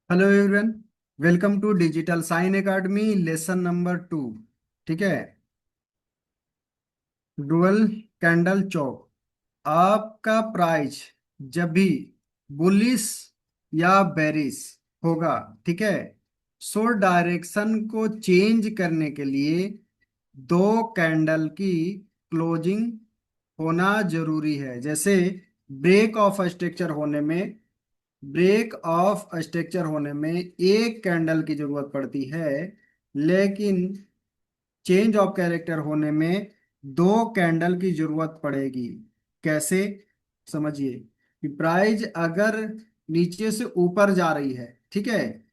Hello everyone. Welcome to digital sign academy lesson number 2। ठीक है। Dual candle चौक। आपका प्राइस जब भी बुलिश या बेरिश होगा, ठीक है, सो डायरेक्शन को चेंज करने के लिए दो कैंडल की क्लोजिंग होना जरूरी है। जैसे ब्रेक ऑफ स्ट्रक्चर होने में एक कैंडल की जरूरत पड़ती है, लेकिन चेंज ऑफ कैरेक्टर होने में दो कैंडल की जरूरत पड़ेगी। कैसे? समझिए कि प्राइस अगर नीचे से ऊपर जा रही है, ठीक है,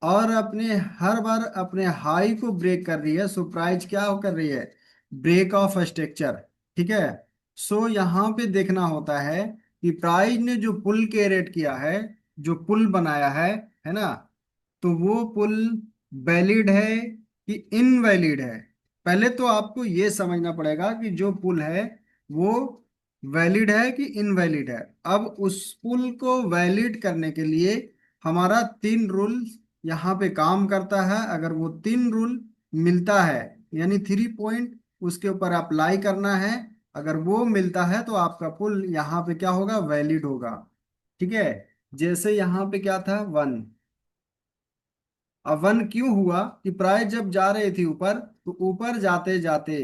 और अपने हर बार अपने हाई को ब्रेक कर रही है, सो प्राइस क्या कर रही है? Break of structure. ठीक है। सो यहाँ पे देखना होता है कि प्राइस ने जो पुल क्रिएट किया है, जो पुल बनाया है ना, तो वो पुल वैलिड है कि इनवैलिड है। पहले तो आपको ये समझना पड़ेगा कि जो पुल है वो वैलिड है कि इनवैलिड है। अब उस पुल को वैलिड करने के लिए हमारा तीन रूल यहाँ पे काम करता है। अगर वो तीन रूल मिलता है, यानी 3 पॉइंट उसके ऊपर अप्लाई करना है, अगर वो मिलता है तो आपका पुल यहाँ पे क्या होगा? वैलिड होगा। ठीक है। जैसे यहाँ पे क्या था? 1। अब 1 क्यों हुआ? कि प्राइस जब जा रही थी ऊपर, तो ऊपर जाते जाते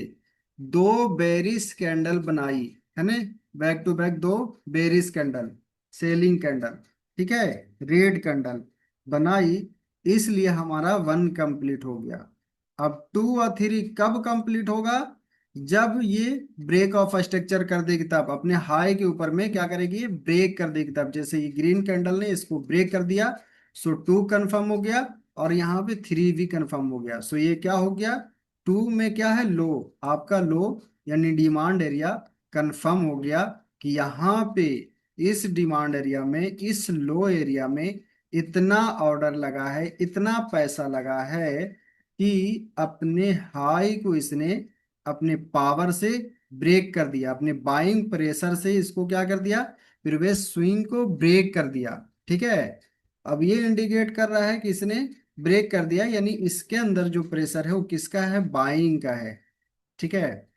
दो बेरिस कैंडल बनाई, है ना, बैक टू बैक दो बेरिस कैंडल, सेलिंग कैंडल, ठीक है, रेड कैंडल बनाई, इसलिए हमारा 1 कंप्लीट हो गया। अब 2 और 3 कब कंप्लीट होगा? जब ये ब्रेक ऑफ स्ट्रक्चर कर देगी, तब अपने हाई के ऊपर में क्या करेगी? ब्रेक कर देगी तब। जैसे ये ग्रीन कैंडल ने इसको ब्रेक कर दिया, सो 2 कंफर्म हो गया, और यहाँ पे 3 भी कंफर्म हो गया। सो ये क्या हो गया? 2 में क्या है? लो। आपका लो यानी डिमांड एरिया कंफर्म हो गया कि यहाँ पे इस डिमांड एरिया में, इस लो एरिया में इतना ऑर्डर लगा है, इतना पैसा लगा है कि अपने हाई को इसने अपने पावर से ब्रेक कर दिया, अपने बाइंग प्रेशर से इसको क्या कर दिया? प्रीवियस स्विंग को ब्रेक कर दिया। ठीक है। अब ये इंडिकेट कर रहा है कि इसने ब्रेक कर दिया, यानी इसके अंदर जो प्रेशर है वो किसका है? बाइंग का है। ठीक है।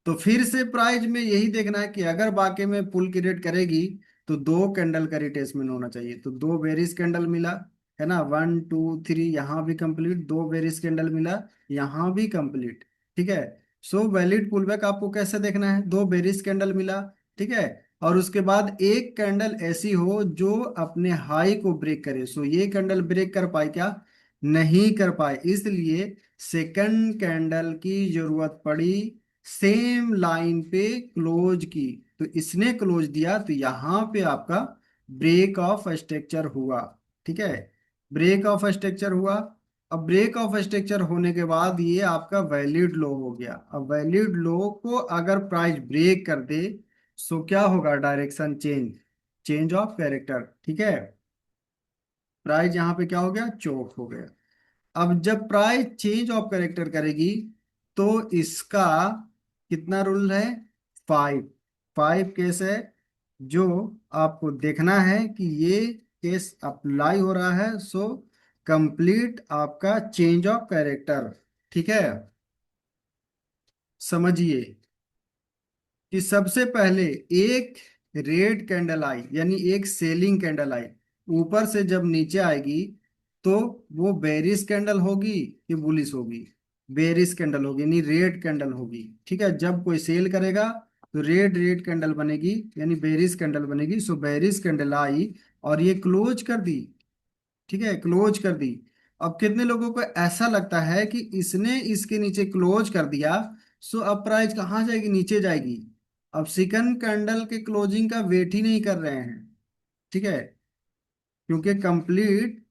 तो फिर से प्राइस में यही देखना है कि अगर वाकई में पुल क्रिएट करेगी तो दो कैंडल का रिट्रेसमेंट होना चाहिए। तो दो बेरिस कैंडल मिला, है ना, 1 2 3, यहाँ भी कंप्लीट। दो बेरिस कैंडल मिला, यहाँ भी कंप्लीट। ठीक है। सो वैलिड पुलबैक आपको कैसे देखना है? दो बेरिस कैंडल मिला, ठीक है, और उसके बाद एक कैंडल ऐसी हो जो अपने हाई को ब्रेक करे। सो ये कैंडल ब्रेक कर पाए क्या? नहीं कर पाए, इसलिए सेकंड कैंडल की जरूरत पड़ी सेम लाइन पे क्लोज की। तो इसने क्लोज दिया, तो यहां पे आपका ब्रेक ऑफ स्ट्रक्चर हुआ। ठीक है। ब्रेक ऑफ स्ट्रक्चर हुआ। अब ब्रेक ऑफ स्ट्रक्चर होने के बाद ये आपका वैलिड लो हो गया। अब वैलिड लो को अगर प्राइस ब्रेक कर दे, सो क्या होगा? Direction change, change of character. ठीक है। प्राइस यहाँ पे क्या हो गया? चोक हो गया। अब जब प्राइस चेंज ऑफ कैरेक्टर करेगी तो इसका कितना रूल है? 5। 5 केस है जो आपको देखना है कि ये केस अप्लाई हो रहा है। सो कंप्लीट आपका चेंज ऑफ कैरेक्टर। ठीक है। समझिए कि सबसे पहले एक रेड कैंडल आई, यानी एक सेलिंग कैंडल आई, ऊपर से जब नीचे आएगी तो वो बेरिस कैंडल होगी कि बुलिश होगी? बेरिस कैंडल होगी, यानी रेड कैंडल होगी। ठीक है। जब कोई सेल करेगा तो रेड रेड कैंडल बनेगी, यानी बेरिस कैंडल बनेगी। सो बेरिस कैंडल आई और ये क्लोज कर दी। ठीक है, क्लोज कर दी। अब कितने लोगों को ऐसा लगता है कि इसने इसके नीचे क्लोज कर दिया, सो अब प्राइस कहाँ जाएगी? नीचे जाएगी। अब सेकंड कैंडल के क्लोजिंग का वेट ही नहीं कर रहे हैं। ठीक है। क्योंकि कंप्लीट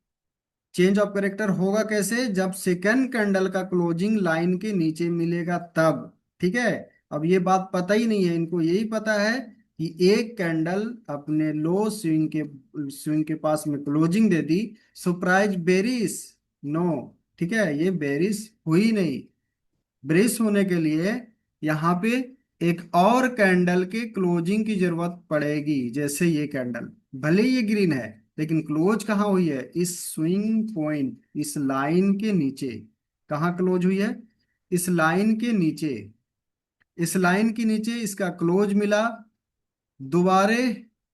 चेंज ऑफ कैरेक्टर होगा कैसे? जब सेकंड कैंडल का क्लोजिंग लाइन के नीचे मिलेगा तब। ठीक है। अब ये बात पता ही नहीं है इनको, यही पता है कि एक कैंडल अपने लो स्विंग के पास में क्लोजिंग दे दी, सो प्राइस बेरिस। नो। ठीक है, ये बेरिस हुई नहीं। बेरिस होने के लिए यहाँ पे एक और कैंडल के क्लोजिंग की जरूरत पड़ेगी। जैसे ये कैंडल भले ही ये ग्रीन है, लेकिन क्लोज कहाँ हुई है? इस स्विंग पॉइंट, इस लाइन के नीचे। कहाँ क्लोज हुई है? इस लाइन के नीचे। इस लाइन के नीचे इसका क्लोज मिला। दोबारे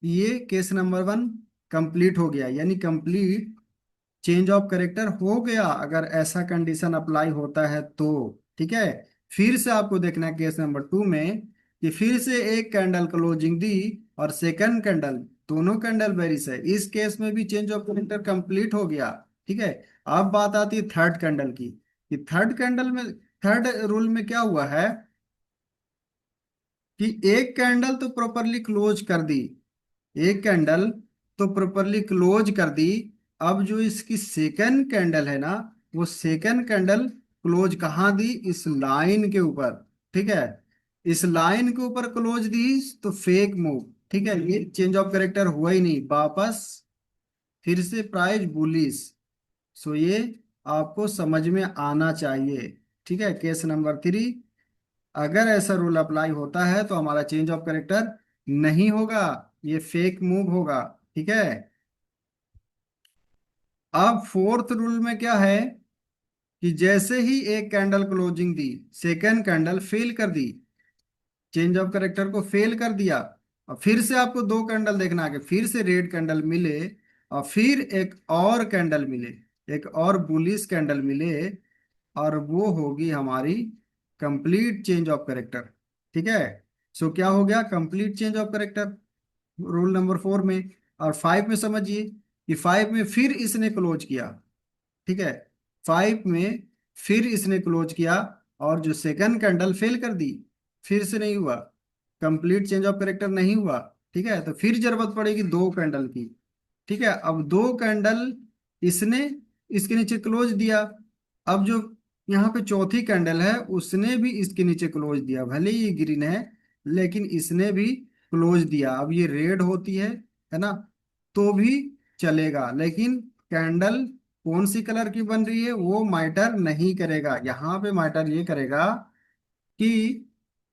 ये केस नंबर 1 कंप्लीट हो गया, यानी कंप्लीट चेंज ऑफ करेक्टर हो गया अगर ऐसा कंडीशन अप्लाई होता है तो। ठीक है। फिर से आपको देखना है केस नंबर 2 में कि फिर से एक कैंडल क्लोजिंग दी और सेकंड कैंडल, दोनों कैंडल बेरिश है। इस केस में भी चेंज ऑफ करेक्टर कंप्लीट हो गया। ठीक है। अब बात आती है थर्ड कैंडल की, कि थर्ड कैंडल में, थर्ड रूल में क्या हुआ है कि एक कैंडल तो प्रॉपरली क्लोज कर दी, एक कैंडल तो प्रॉपरली क्लोज कर दी। अब जो इसकी सेकंड कैंडल है ना, वो सेकंड कैंडल क्लोज कहाँ दी? इस लाइन के ऊपर। ठीक है। इस लाइन के ऊपर क्लोज दी तो फेक मूव। ठीक है, ये चेंज ऑफ कैरेक्टर हुआ ही नहीं, वापस फिर से प्राइस बुलिश। सो ये आपको समझ में आना चाहिए। ठीक है। केस नंबर 3, अगर ऐसा रूल अप्लाई होता है तो हमारा चेंज ऑफ कैरेक्टर नहीं होगा, ये फेक मूव होगा। ठीक है। अब फोर्थ रूल में क्या है कि जैसे ही एक कैंडल क्लोजिंग दी, सेकेंड कैंडल फेल कर दी, चेंज ऑफ कैरेक्टर को फेल कर दिया। और फिर से आपको दो कैंडल देखना है कि फिर से रेड कैंडल मिले और फिर एक और कैंडल मिले, एक और बुलिश कैंडल मिले, और वो होगी हमारी कंप्लीट चेंज ऑफ कैरेक्टर। ठीक है। सो क्या हो गया? Complete change of character rule number 4 में। और 5 में समझिए कि 5 में फिर इसने क्लोज किया। ठीक है। 5 में फिर इसने क्लोज किया और जो सेकंड कैंडल फेल कर दी, फिर से नहीं हुआ, कंप्लीट चेंज ऑफ कैरेक्टर नहीं हुआ। ठीक है। तो फिर जरूरत पड़ेगी दो कैंडल की। ठीक है। अब दो कैंडल इसने इसके नीचे क्लोज दिया। अब जो यहाँ पे चौथी कैंडल है उसने भी इसके नीचे क्लोज दिया, भले ही ये ग्रीन है लेकिन इसने भी क्लोज दिया। अब ये रेड होती है ना, तो भी चलेगा, लेकिन कैंडल कौन सी कलर की बन रही है वो मैटर नहीं करेगा। यहाँ पे मैटर ये करेगा कि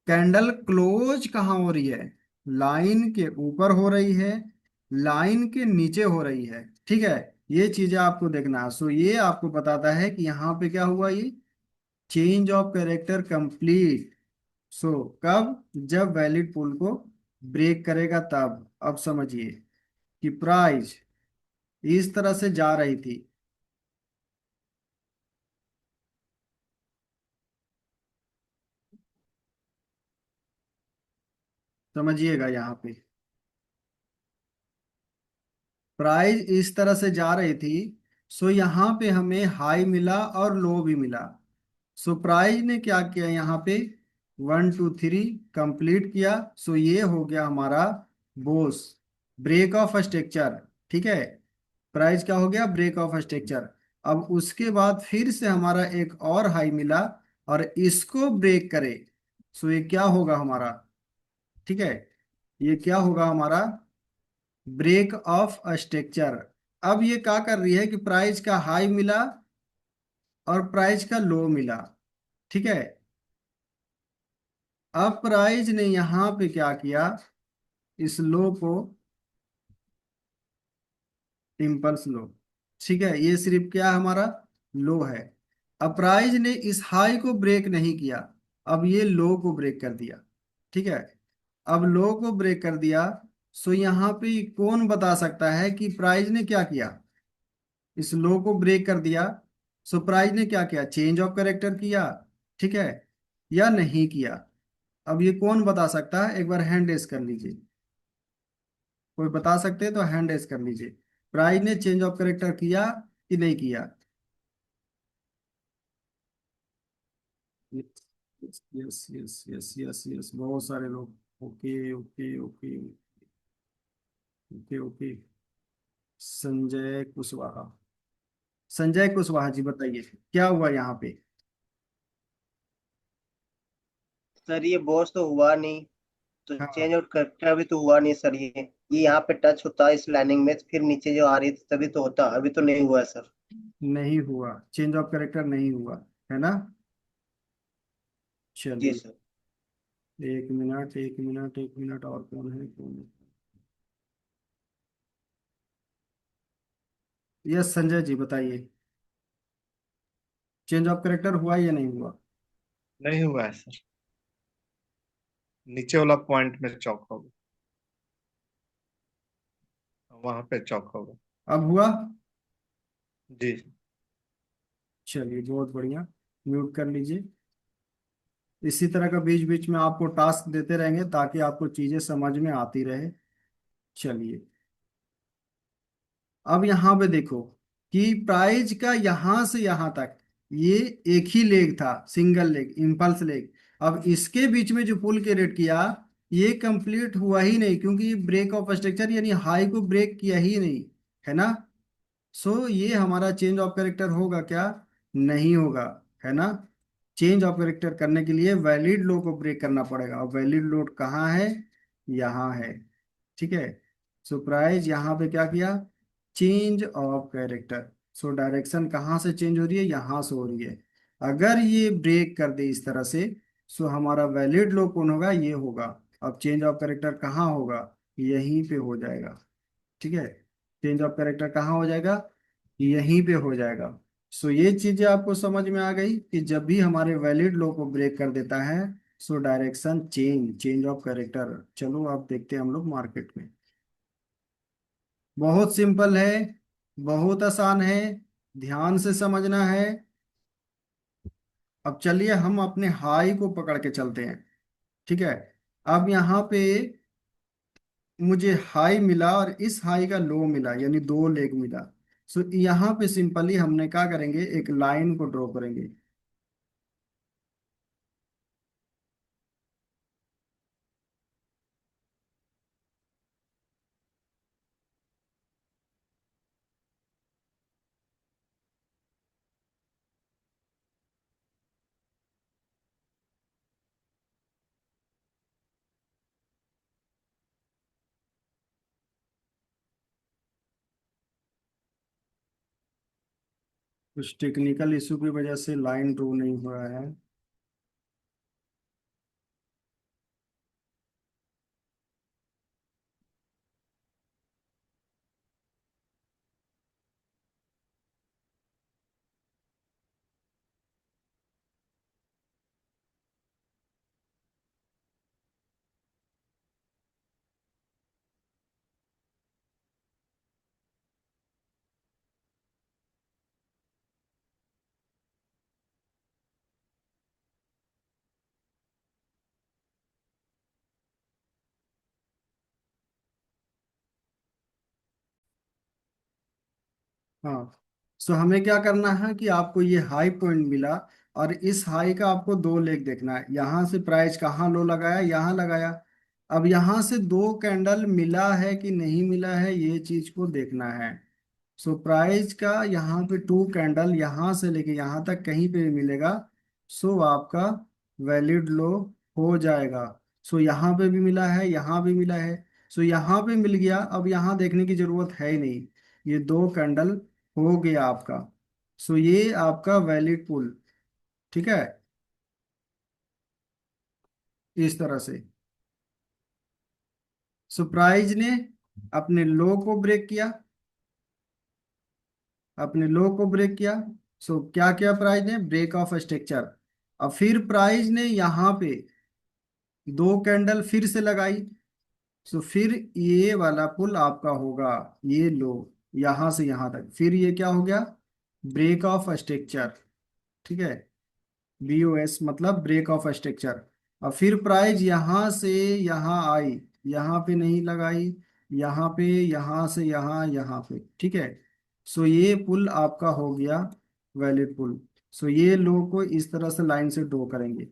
कैंडल क्लोज कहाँ हो रही है, लाइन के ऊपर हो रही है, लाइन के नीचे हो रही है। ठीक है। ये चीजें आपको देखना है। सो ये आपको बताता है कि यहाँ पे क्या हुआ, ये चेंज ऑफ कैरेक्टर कंप्लीट। सो कब? जब वैलिड पुल को ब्रेक करेगा तब। अब समझिए कि प्राइस इस तरह से जा रही थी। समझिएगा यहाँ पे प्राइस इस तरह से जा रही थी। सो यहाँ पे हमें हाई मिला और लो भी मिला। सो प्राइस ने क्या किया यहाँ पे? 1 2 3 कंप्लीट किया। सो ये हो गया हमारा बोस ब्रेक ऑफ स्ट्रक्चर। ठीक है। प्राइस क्या हो गया? Break of structure. अब उसके बाद फिर से हमारा एक और हाई मिला और इसको ब्रेक करे। सो ये क्या होगा हमारा? ठीक है, ये क्या होगा हमारा? Break of structure. अब ये क्या कर रही है कि प्राइस का हाई मिला और प्राइस का लो मिला। ठीक है। अब प्राइस ने यहाँ पे क्या किया? इस लो को इम्पल्स लो। ठीक है, ये सिर्फ क्या है हमारा? लो है। अब प्राइस ने इस हाई को ब्रेक नहीं किया, अब ये लो को ब्रेक कर दिया। ठीक है। अब लो को ब्रेक कर दिया। सो यहाँ पे कौन बता सकता है कि प्राइस ने क्या किया? इस लो को ब्रेक कर दिया। सो प्राइस ने क्या किया? चेंज ऑफ कैरेक्टर किया। ठीक है, या नहीं किया? अब ये कौन बता सकता है? एक बार हैंड रेस कर लीजिए। कोई बता सकते हैं तो हैंड रेस कर लीजिए। प्राइस ने चेंज ऑफ कैरेक्टर किया कि नहीं किया? Yes yes yes yes yes yes, बहुत सारे लोग। Okay okay okay okay okay. Sanjay Kushwaha, Sanjay Kushwaha ji बताइए क्या हुआ यहाँ पे? सर ये बॉस तो हुआ नहीं, तो हाँ, चेंज आउट करके अभी तो हुआ नहीं सर। ये यहाँ पे टच होता है इस लाइनिंग में, फिर नीचे जो आ रही थी तभी तो होता, अभी तो नहीं हुआ है सर। नहीं हुआ, चेंज ऑफ कैरेक्टर नहीं हुआ, है ना? जी चलिए, सर। एक मिनट एक मिनट एक मिनट, और कौन है कौन है? यस संजय जी बताइए, चेंज ऑफ कैरेक्टर हुआ या नहीं हुआ? नहीं हुआ है सर। नीचे वाला पॉइंट में चौक होगा, वहां पे चौक होगा। अब हुआ? जी। चलिए बहुत बढ़िया, म्यूट कर लीजिए। इसी तरह का बीच बीच में आपको टास्क देते रहेंगे ताकि आपको चीजें समझ में आती रहे। चलिए, अब यहाँ पे देखो कि प्राइज का यहां से यहां तक ये एक ही लेग था, सिंगल लेग, इम्पल्स लेग। अब इसके बीच में जो पुल क्रिएट किया, ये कंप्लीट हुआ ही नहीं, क्योंकि ये ब्रेक ऑफ स्ट्रक्चर यानी हाई को ब्रेक किया ही नहीं, है ना। सो ये हमारा चेंज ऑफ कैरेक्टर होगा क्या? नहीं होगा, है ना। चेंज ऑफ कैरेक्टर करने के लिए वैलिड लो को ब्रेक करना पड़ेगा, और वैलिड लोड कहाँ है? यहाँ है, ठीक है। सो प्राइज यहाँ पे क्या किया? Change of character. So direction कहाँ से चेंज हो रही है? यहाँ से हो रही है। अगर ये ब्रेक कर दे इस तरह से, सो हमारा वैलिड लो कौन होगा? ये होगा। अब चेंज ऑफ कैरेक्टर कहाँ होगा? यहीं पे हो जाएगा, ठीक है। चेंज ऑफ कैरेक्टर कहाँ हो जाएगा? यहीं पे हो जाएगा। सो ये चीजें आपको समझ में आ गई कि जब भी हमारे वैलिड लो को ब्रेक कर देता है, so direction change, change of character. चलो अब देखते हैं हम लोग मार्केट में। बहुत सिंपल है, बहुत आसान है, ध्यान से समझना है। अब चलिए हम अपने हाई को पकड़ के चलते हैं, ठीक है। अब यहाँ पे मुझे हाई मिला और इस हाई का लो मिला, यानी दो लेग मिला। सो यहाँ पे सिंपली हमने क्या करेंगे? एक लाइन को ड्रॉ करेंगे। कुछ टेक्निकल इशू की वजह से लाइन ड्रॉ नहीं हुआ है। हाँ, सो हमें क्या करना है कि आपको ये हाई पॉइंट मिला, और इस हाई का आपको दो लेग देखना है। यहाँ से प्राइस कहाँ लो लगाया? यहाँ लगाया। अब यहाँ से दो कैंडल मिला है कि नहीं मिला है, ये चीज को देखना है। सो प्राइस का यहाँ पे टू कैंडल यहाँ से लेके यहाँ तक कहीं पे भी मिलेगा, सो आपका वैलिड लो हो जाएगा। सो यहाँ पे भी मिला है, यहाँ भी मिला है। सो यहाँ पे मिल गया, अब यहाँ देखने की जरूरत है ही नहीं, ये दो कैंडल हो गया आपका। सो ये आपका वैलिड पुल, ठीक है। इस तरह से सो प्राइस ने अपने लो को ब्रेक किया, अपने लो को ब्रेक किया। सो क्या किया प्राइस ने? Break of structure. अब फिर प्राइस ने यहाँ पे दो कैंडल फिर से लगाई। सो फिर ये वाला पुल आपका होगा, ये लो यहाँ से यहाँ तक, फिर ये क्या हो गया? ब्रेक ऑफ स्ट्रक्चर, ठीक है। BOS मतलब ब्रेक ऑफ स्ट्रक्चर। और फिर प्राइस यहाँ से यहाँ आई, यहाँ पे नहीं लगाई, यहाँ पे, यहाँ से यहाँ, यहाँ पे, ठीक है। सो ये पुल आपका हो गया वैलिड पुल। सो ये लो को इस तरह से लाइन से ड्रॉ करेंगे।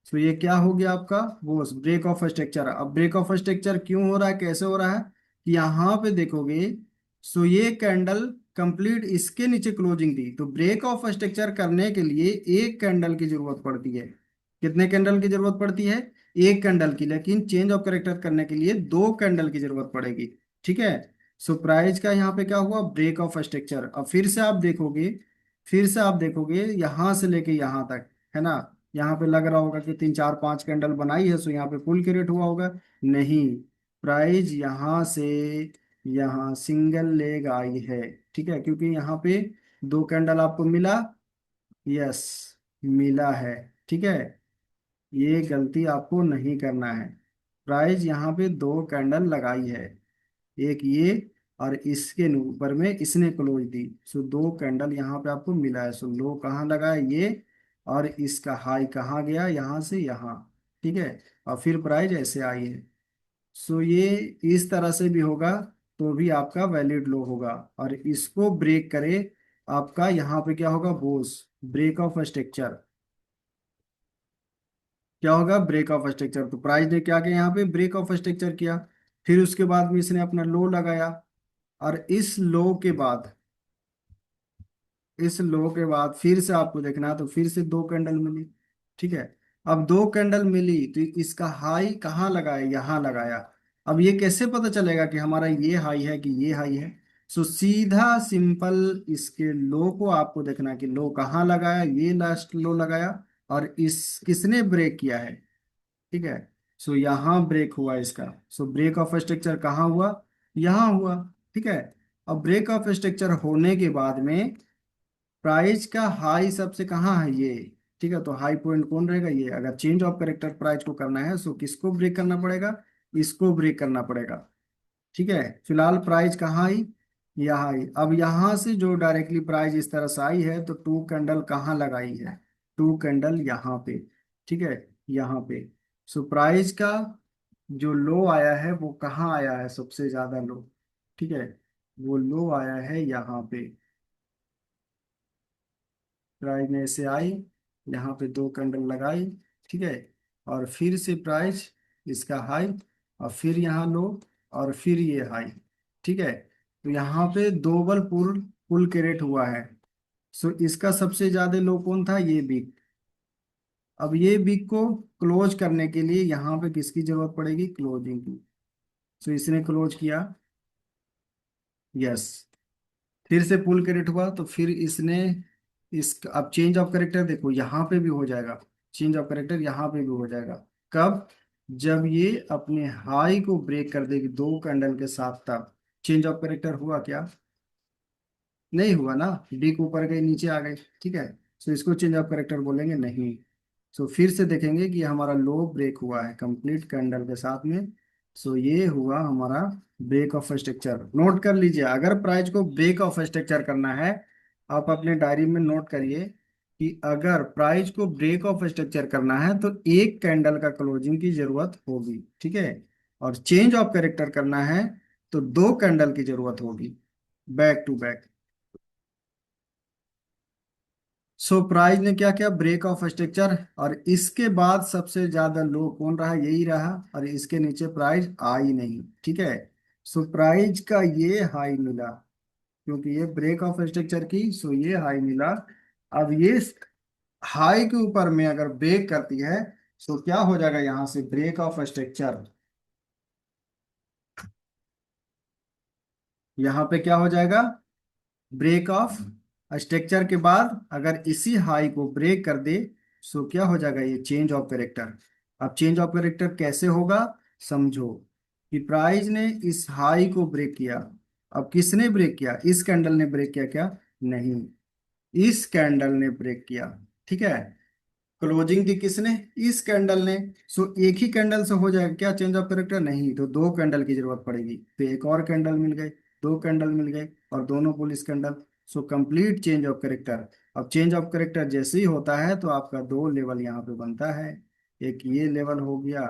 तो ये क्या हो गया आपका? वो ब्रेक ऑफ स्ट्रक्चर। अब ब्रेक ऑफ स्ट्रक्चर क्यों हो रहा है, कैसे हो रहा है? कि यहाँ पे देखोगे, सो ये कैंडल कंप्लीट इसके नीचे क्लोजिंग दी, तो ब्रेक ऑफ स्ट्रक्चर करने के लिए एक कैंडल की जरूरत पड़ती है। कितने कैंडल की जरूरत पड़ती है? एक कैंडल की। लेकिन चेंज ऑफ कैरेक्टर करने के लिए दो कैंडल की जरूरत पड़ेगी, ठीक है। सो प्राइस का यहाँ पे क्या हुआ? Break of structure. अब फिर से आप देखोगे, फिर से आप देखोगे यहाँ से लेके यहाँ तक, है ना। यहाँ पे लग रहा होगा कि तीन चार पांच कैंडल बनाई है, सो यहाँ पे फुल क्रिएट हुआ होगा। नहीं, प्राइस यहाँ से यहाँ सिंगल लेग आई है, ठीक है, क्योंकि यहाँ पे दो कैंडल आपको मिला, यस मिला है, ठीक है। ये गलती आपको नहीं करना है। प्राइस यहाँ पे दो कैंडल लगाई है, एक ये और इसके ऊपर में इसने क्लोज दी, सो दो कैंडल यहाँ पे आपको मिला है। सो लो कहाँ लगा है ये, और इसका हाई कहाँ गया, यहाँ से यहाँ, ठीक है। और फिर प्राइस ऐसे आई है। सो ये इस तरह से भी होगा तो भी आपका वैलिड लो होगा, और इसको ब्रेक करे आपका यहाँ पे क्या होगा, बोस ब्रेक ऑफ स्ट्रक्चर। क्या होगा, ब्रेक ऑफ स्ट्रक्चर। तो प्राइस ने क्या किया, यहाँ पे ब्रेक ऑफ स्ट्रक्चर किया। फिर उसके बाद में इसने अपना लो लगाया, और इस लो के बाद, इस लो के बाद फिर से आपको देखना है, तो फिर से दो कैंडल मिली, ठीक है। अब दो कैंडल मिली तो इसका हाई कहाँ लगाया, यहाँ लगाया। अब ये कैसे पता चलेगा कि हमारा ये हाई है कि ये हाई है। सो सीधा सिंपल इसके लो को आपको देखना है कि लो कहाँ लगाया, ये लास्ट लो लगाया, और इस किसने ब्रेक किया है, ठीक है। सो यहाँ ब्रेक हुआ इसका। सो ब्रेक ऑफ स्ट्रक्चर कहाँ हुआ, यहाँ हुआ, ठीक है। अब ब्रेक ऑफ स्ट्रक्चर होने के बाद में प्राइस का हाई सबसे कहाँ है, ये, ठीक है। तो हाई पॉइंट कौन रहेगा, ये। अगर चेंज ऑफ करेक्टर प्राइस को करना है सो किसको ब्रेक करना पड़ेगा, इसको ब्रेक करना पड़ेगा, ठीक है। फिलहाल प्राइस कहाँ आई, यहाँ आई। अब यहाँ से जो डायरेक्टली प्राइस इस तरह से आई है तो टू कैंडल कहाँ लगाई है, टू कैंडल यहाँ पे, ठीक है, यहाँ पे। सो प्राइस का जो लो आया है वो कहाँ आया है, सबसे ज्यादा लो, ठीक है, वो लो आया है यहाँ पे। प्राइस में से आई, यहाँ पे दो कैंडल लगाई, ठीक है, और फिर से प्राइस इसका हाई, और फिर यहाँ लो, और फिर ये हाई, ठीक है। तो यहाँ पे दो बल पुल पुल क्रिएट हुआ है। सो इसका सबसे ज्यादा लो कौन था, ये बिग। अब ये बिग को क्लोज करने के लिए यहाँ पे किसकी जरूरत पड़ेगी, क्लोजिंग की। सो इसने क्लोज किया, यस। फिर से पुल क्रिएट हुआ तो फिर इसने इस, अब चेंज ऑफ करेक्टर देखो यहाँ पे भी हो जाएगा, चेंज ऑफ करेक्टर यहाँ पे भी हो जाएगा। कब, जब ये अपने हाई को ब्रेक कर देगी दो कैंडल के साथ, तब चेंज ऑफ करेक्टर हुआ क्या, नहीं हुआ ना, डी को ऊपर गए नीचे आ गए, ठीक है। सो इसको चेंज ऑफ करेक्टर बोलेंगे नहीं। सो फिर से देखेंगे कि हमारा लो ब्रेक हुआ है कंप्लीट कैंडल के साथ में। सो ये हुआ हमारा ब्रेक ऑफ स्ट्रक्चर। नोट कर लीजिए, अगर प्राइस को ब्रेक ऑफ स्ट्रक्चर करना है, आप अपने डायरी में नोट करिए कि अगर प्राइस को ब्रेक ऑफ स्ट्रक्चर करना है तो एक कैंडल का क्लोजिंग की जरूरत होगी, ठीक है। और चेंज ऑफ करेक्टर करना है तो दो कैंडल की जरूरत होगी, back to back. So price ने क्या किया, ब्रेक ऑफ स्ट्रक्चर, और इसके बाद सबसे ज्यादा लो कौन रहा, यही रहा, और इसके नीचे प्राइस आई नहीं, ठीक है। सो प्राइस का ये हाई मिला, क्योंकि ये ब्रेक ऑफ स्ट्रक्चर की, सो ये हाई मिला। अब ये हाई के ऊपर में अगर ब्रेक करती है तो क्या हो जाएगा, यहाँ से ब्रेक ऑफ स्ट्रक्चर, यहाँ पे क्या हो जाएगा, ब्रेक ऑफ स्ट्रक्चर के बाद अगर इसी हाई को ब्रेक कर दे सो क्या हो जाएगा, ये चेंज ऑफ कैरेक्टर। अब चेंज ऑफ कैरेक्टर कैसे होगा, समझो कि प्राइस ने इस हाई को ब्रेक किया। अब किसने ब्रेक किया, इस कैंडल ने ब्रेक किया क्या, नहीं, इस कैंडल ने ब्रेक किया, ठीक है। क्लोजिंग की किसने, इस कैंडल ने। सो एक ही कैंडल से हो जाएगा क्या चेंज ऑफ कैरेक्टर, नहीं, तो दो कैंडल की जरूरत पड़ेगी। तो एक और कैंडल मिल गए, दो कैंडल मिल गए, और दोनों police candle. So complete change of character. अब चेंज ऑफ कैरेक्टर जैसे ही होता है तो आपका दो लेवल यहाँ पे बनता है। एक ये लेवल हो गया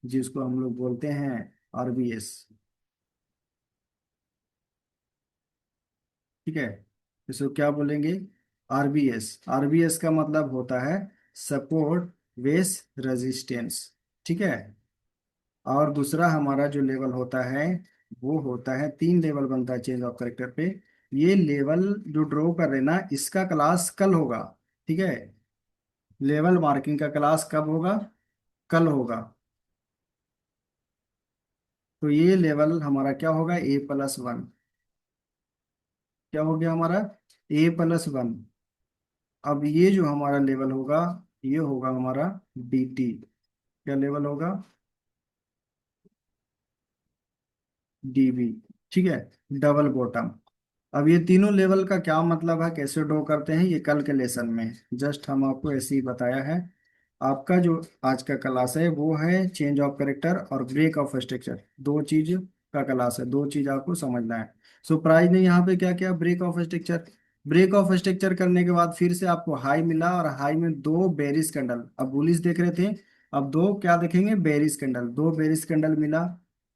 जिसको हम लोग बोलते हैं आरबीएस, ठीक है। इसको क्या बोलेंगे, आरबीएस। आरबीएस का मतलब होता है सपोर्ट बेस रेजिस्टेंस, ठीक है। और दूसरा हमारा जो लेवल होता है वो होता है, तीन लेवल बनता है चेंज ऑफ करेक्टर पे। ये लेवल जो ड्रॉ कर रहे ना, इसका क्लास कल होगा, ठीक है। लेवल मार्किंग का क्लास कब होगा, कल होगा। तो ये लेवल हमारा क्या होगा, A+1। क्या हो गया हमारा, A+1। अब ये जो हमारा लेवल होगा ये होगा हमारा BT। क्या लेवल होगा, DB, ठीक है, डबल बॉटम। अब ये तीनों लेवल का क्या मतलब है, कैसे ड्रॉ करते हैं, ये कल के लेसन में जस्ट हम आपको ऐसे ही बताया है। आपका जो आज का क्लास है वो है चेंज ऑफ कैरेक्टर और ब्रेक ऑफ स्ट्रक्चर, दो चीज का क्लास है, दो चीज आपको समझना है। सो प्राइज ने यहाँ पे क्या किया, break of structure. Break of structure करने के बाद फिर से आपको हाई मिला, और हाई में दो बेरिस कैंडल, अब बुलिस देख रहे थे, अब दो क्या देखेंगे, बेरिस कैंडल, दो बेरिस कैंडल मिला।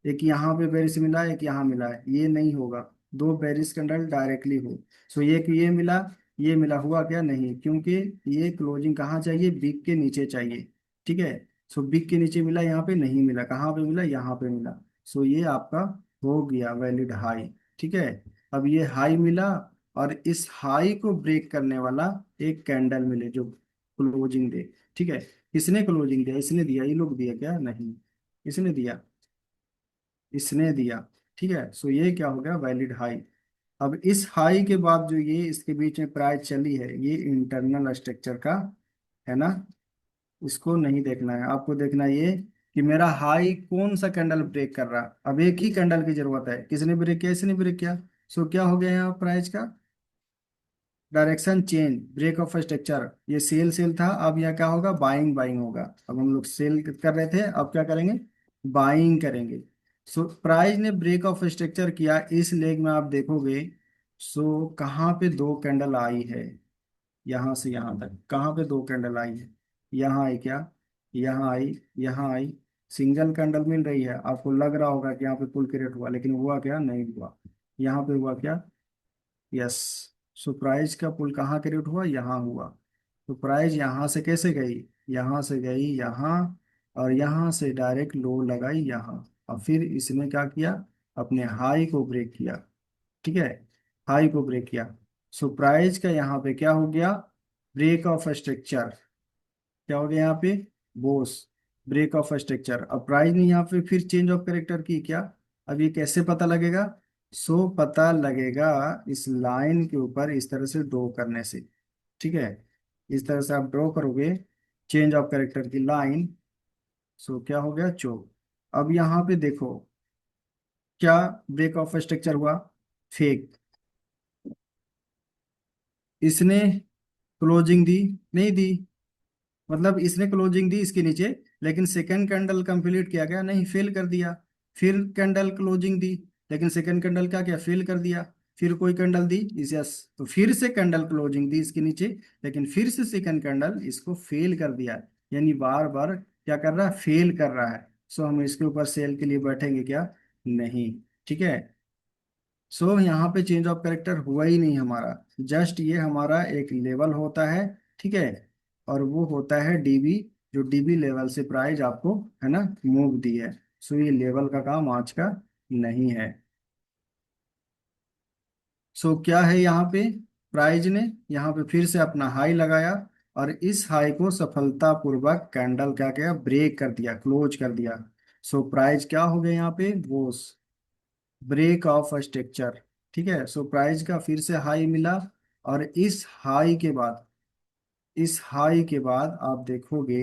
एक यहाँ पे बेरिस मिला, एक यहाँ मिला है, ये नहीं होगा, दो बेरिस कैंडल डायरेक्टली हो। सो ये मिला, ये मिला, हुआ क्या, नहीं, क्योंकि ये क्लोजिंग कहाँ चाहिए, बिग के नीचे चाहिए। ठीक है, सो बिग के नीचे मिला, यहाँ पे नहीं मिला, कहाँ पे मिला, यहाँ पे मिला। सो ये आपका हो गया वैलिड हाई। ठीक है, अब ये हाई मिला, और इस हाई को ब्रेक करने वाला एक कैंडल मिले जो क्लोजिंग दे। ठीक है, किसने क्लोजिंग दिया, इसने दिया, ये लोग दिया क्या, नहीं, इसने दिया, इसने दिया। ठीक है, सो ये क्या हो गया, वैलिड हाई। अब इस हाई के बाद जो ये इसके बीच में प्राइस चली है, ये इंटरनल स्ट्रक्चर का है ना, इसको नहीं देखना है आपको, देखना है ये कि मेरा हाई कौन सा कैंडल ब्रेक कर रहा। अब एक ही कैंडल की जरूरत है, किसने ब्रेक किया, इसने ब्रेक किया। सो क्या हो गया यहाँ प्राइस का direction change, break of structure, ये सेल सेल था, अब यह क्या होगा, बाइंग बाइंग होगा। अब हम लोग सेल कर रहे थे, अब क्या करेंगे, बाइंग करेंगे। सो प्राइस ने ब्रेक ऑफ स्ट्रक्चर किया, इस लेग में आप देखोगे। सो कहाँ पे दो कैंडल आई है, यहाँ से यहाँ तक कहाँ पे दो कैंडल आई है, यहाँ आई क्या, यहाँ आई, यहाँ आई, सिंगल कैंडल मिल रही है, आपको लग रहा होगा कि यहाँ पे पुल क्रिएट हुआ, लेकिन हुआ क्या, नहीं हुआ। यहाँ पे हुआ क्या, यस। सो प्राइस का पुल कहाँ क्रिएट हुआ, यहाँ हुआ। तो प्राइस यहाँ से कैसे गई, यहाँ से गई यहाँ, और यहाँ से डायरेक्ट लो लगाई यहाँ, और फिर इसने क्या किया, अपने हाई को ब्रेक किया। ठीक है, हाई को ब्रेक किया। सो प्राइस का यहाँ पे क्या हो गया, ब्रेक ऑफ स्ट्रक्चर, क्या हो गया यहाँ पे, बोस, ब्रेक ऑफ स्ट्रक्चर। अब प्राइस ने यहाँ पे फिर चेंज ऑफ कैरेक्टर की क्या, अब ये कैसे पता लगेगा, सो पता लगेगा इस लाइन के ऊपर इस तरह से ड्रॉ करने से। ठीक है, इस तरह से आप ड्रॉ करोगे चेंज ऑफ कैरेक्टर की लाइन। सो क्या हो गया, चो। अब यहाँ पे देखो क्या ब्रेक ऑफ स्ट्रक्चर हुआ, फेक, इसने क्लोजिंग दी, नहीं दी, मतलब इसने क्लोजिंग दी इसके नीचे, लेकिन सेकंड कैंडल कंप्लीट किया गया नहीं, फेल कर दिया। फिर कैंडल क्लोजिंग दी, लेकिन सेकंड कैंडल क्या किया, फेल कर दिया। फिर कोई कैंडल दी इस, यस, तो फिर से कैंडल क्लोजिंग दी इसके नीचे, लेकिन फिर से सेकंड कैंडल इसको फेल कर दिया। यानी बार बार क्या कर रहा है, फेल कर रहा है। सो हम इसके ऊपर सेल के लिए बैठेंगे क्या, नहीं। ठीक है, सो यहाँ पे चेंज ऑफ कैरेक्टर हुआ ही नहीं हमारा, जस्ट ये हमारा एक लेवल होता है। ठीक है, और वो होता है डीबी, जो डीबी लेवल से प्राइस आपको है ना मूव दी है। सो ये लेवल का काम आज का नहीं है। सो क्या है यहाँ पे, प्राइस ने यहाँ पे फिर से अपना हाई लगाया, और इस हाई को सफलतापूर्वक कैंडल क्या किया, ब्रेक कर दिया, क्लोज कर दिया। सो प्राइस क्या हो गया यहाँ पे, वो ब्रेक ऑफ स्ट्रक्चर। ठीक है, सो प्राइस का फिर से हाई मिला, और इस हाई के बाद, इस हाई के बाद आप देखोगे,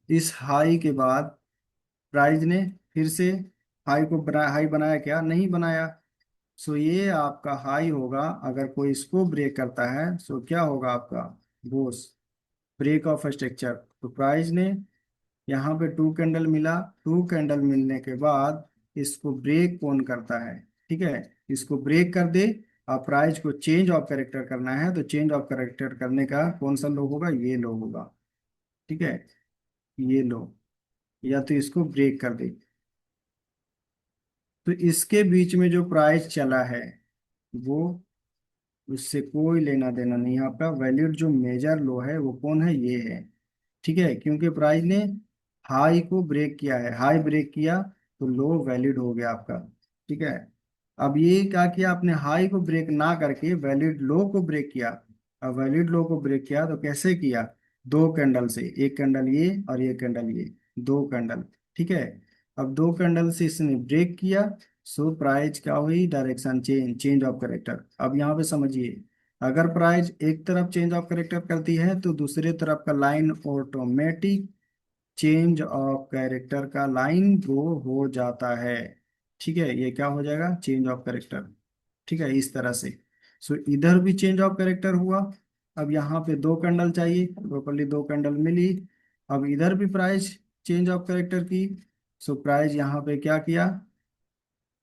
इस हाई के बाद प्राइस ने फिर से हाई को हाई बनाया क्या, नहीं बनाया। सो ये आपका हाई होगा, अगर कोई इसको ब्रेक करता है सो क्या होगा आपका, बोस, ब्रेक ऑफ स्ट्रक्चर। तो प्राइस ने यहाँ पे टू कैंडल मिला, टू कैंडल मिलने के बाद इसको ब्रेक कौन करता है, ठीक है, इसको ब्रेक कर दे। आप प्राइस को चेंज ऑफ कैरेक्टर करना है, तो चेंज ऑफ कैरेक्टर करने का कौन सा लो होगा, ये लो होगा। ठीक है, ये लो, या तो इसको ब्रेक कर दे। तो इसके बीच में जो प्राइस चला है वो, उससे कोई लेना देना नहीं है। आपका वैल्यूड जो मेजर लो है वो कौन है, ये है। ठीक है, क्योंकि प्राइस ने हाई को ब्रेक किया है, हाई ब्रेक किया, तो लो वैलिड हो गया आपका। ठीक है, अब ये क्या किया, आपने हाई को ब्रेक ना करके वैलिड लो को ब्रेक किया। अब वैलिड लो को ब्रेक किया तो कैसे किया, दो कैंडल से, एक कैंडल ये और एक कैंडल ये, दो कैंडल। ठीक है, अब दो कैंडल से इसने ब्रेक किया। सो प्राइस क्या हुई, direction change, change of character. अब यहाँ पे समझिए, अगर प्राइस एक तरफ चेंज ऑफ करेक्टर करती है तो दूसरे तरफ का line automatic change of character का लाइन ड्रो हो जाता है। ठीक है, ये क्या हो जाएगा, चेंज ऑफ कैरेक्टर। ठीक है, इस तरह से। सो इधर भी चेंज ऑफ कैरेक्टर हुआ। अब यहाँ पे दो कैंडल चाहिए, प्रॉपरली दो कैंडल मिली। अब इधर भी प्राइस चेंज ऑफ कैरेक्टर की। सो प्राइस यहाँ पे क्या किया,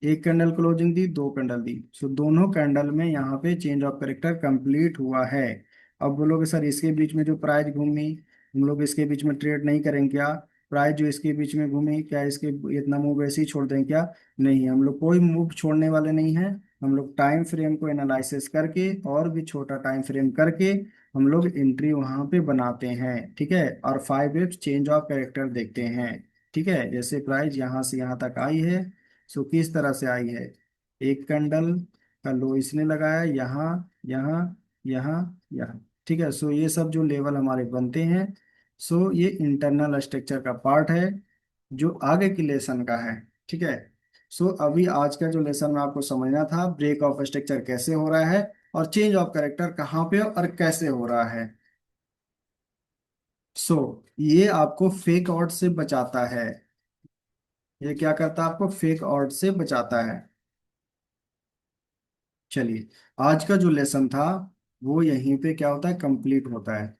एक कैंडल क्लोजिंग दी, दो कैंडल दी। सो दोनों कैंडल में यहाँ पे चेंज ऑफ कैरेक्टर कंप्लीट हुआ है। अब बोलोगे सर इसके बीच में जो प्राइस घूमी, हम लोग इसके बीच में ट्रेड नहीं करेंगे क्या? प्राइस जो इसके बीच में घूमी, क्या इसके इतना मूव ऐसे ही छोड़ दें क्या? नहीं, हम लोग कोई मूव छोड़ने वाले नहीं हैं। हम लोग टाइम फ्रेम को एनालिसिस करके और भी छोटा टाइम फ्रेम करके हम लोग एंट्री वहां पे बनाते हैं। ठीक है, और 5x चेंज ऑफ कैरेक्टर देखते हैं। ठीक है, जैसे प्राइस यहाँ से यहाँ तक आई है। सो किस तरह से आई है, एक कैंडल का लो इसने लगाया यहाँ, यहाँ, यहाँ, यहाँ। ठीक है, सो ये सब जो लेवल हमारे बनते हैं, सो ये इंटरनल स्ट्रक्चर का पार्ट है जो आगे की लेसन का है। ठीक है, सो अभी आज का जो लेसन में आपको समझना था, ब्रेक ऑफ स्ट्रक्चर कैसे हो रहा है और चेंज ऑफ कैरेक्टर कहाँ पे और कैसे हो रहा है। सो ये आपको फेक आउट से बचाता है। ये क्या करता है, आपको फेक आउट से बचाता है। चलिए, आज का जो लेसन था वो यहीं पे क्या होता है, कंप्लीट होता है।